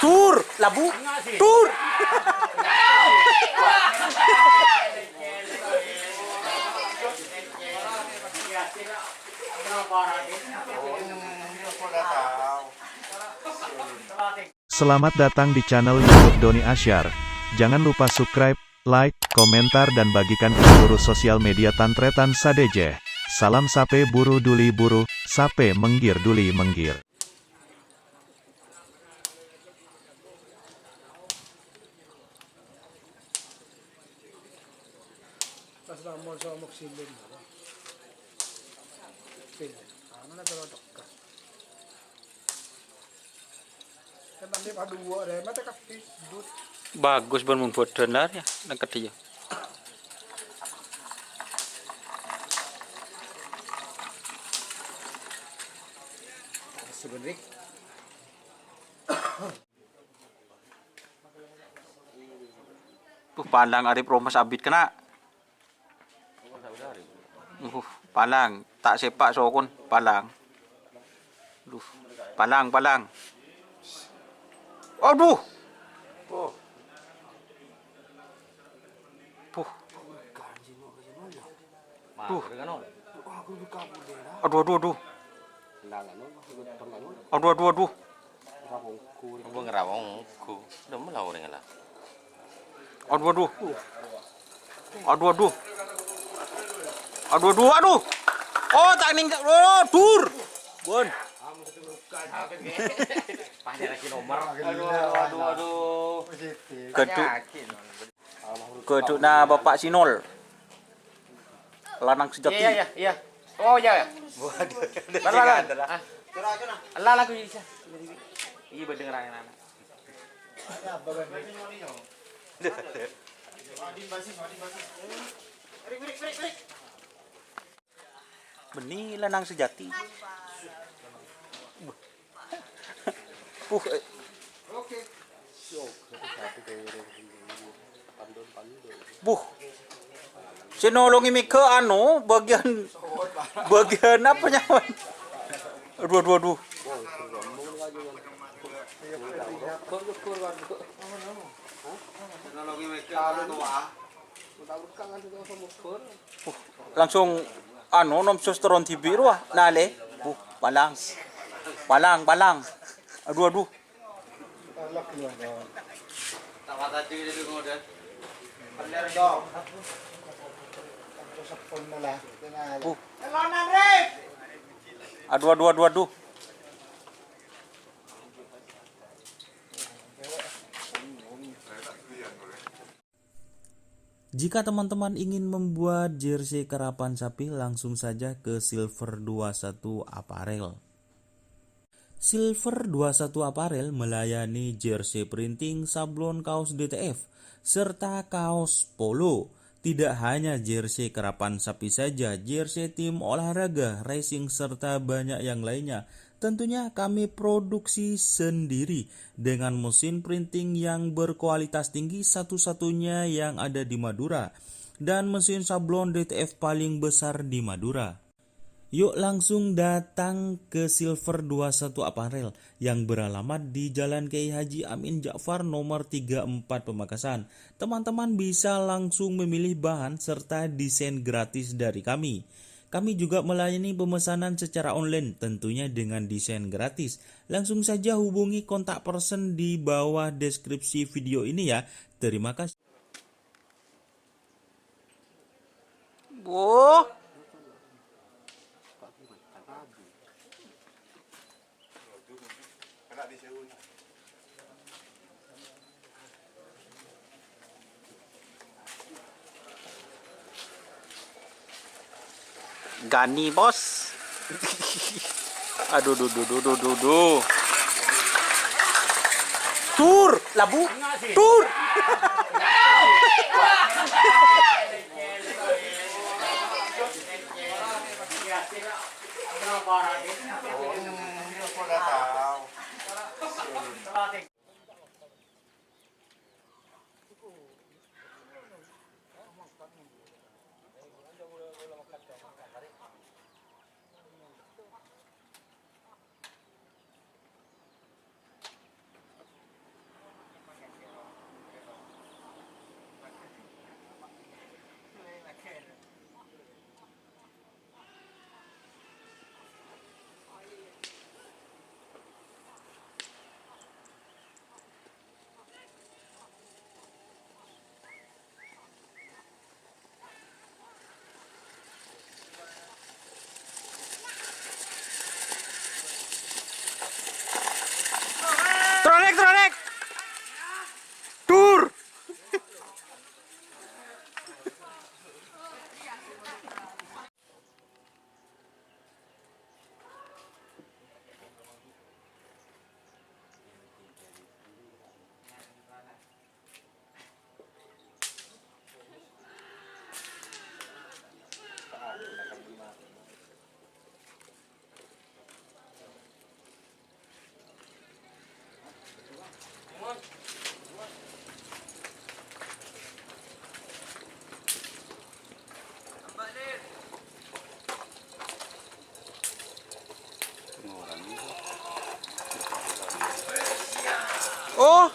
Tur, labu, tur. Selamat datang di channel YouTube Doni Asyar. Jangan lupa subscribe, like, komentar dan bagikan ke seluruh sosial media Tantretan Sadejeh. Salam sape buru duli buru, sape menggir duli menggir. Pas namun sa moksilin mo. Pin. Ano na tawag ka? Kan tadi padu deh, mata kapi dut. Bagus bangun foto ya, dekat dia. Sebenarnya Palang Arif Romas Abid kena. Palang tak sepak sokon palang. Palang. Aduh. Aduh. Aduh. Oh, tak ning. Oh, dur. Bon. Aduh. Keduk na Bapak Sinol. Lanang sejati. Iya. Oh iya. Waduh. Allah lagu bisa. Iya berdengar anak. Benih lanang sejati. Buh. Sinolongi Mika anu bagian apa nyawa? Aduh. Langsung nom susteron TV ruah nale. Palang. Aduh. Aduh. Jika teman-teman ingin membuat jersey karapan sapi, langsung saja ke Silver 21 Apparel. Silver 21 Apparel melayani jersey printing, sablon kaos DTF, serta kaos polo. Tidak hanya jersey karapan sapi saja, jersey tim olahraga, racing, serta banyak yang lainnya. Tentunya kami produksi sendiri dengan mesin printing yang berkualitas tinggi, satu-satunya yang ada di Madura, dan mesin sablon DTF paling besar di Madura. Yuk langsung datang ke Silver 21 Apparel yang beralamat di Jalan Kiai Haji Amin Ja'far nomor 34 Pamekasan. Teman-teman bisa langsung memilih bahan serta desain gratis dari kami. Kami juga melayani pemesanan secara online tentunya dengan desain gratis. Langsung saja hubungi kontak person di bawah deskripsi video ini ya. Terima kasih. Gani bos. Aduh. Tur, labu, tur. Oh.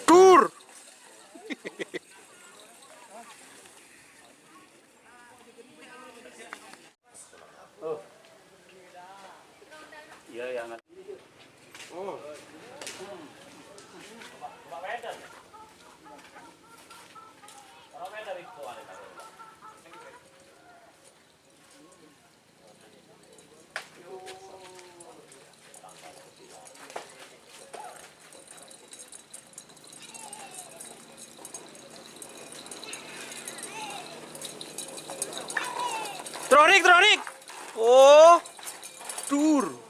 Dur. Iya yang Tronik. Oh. Dur.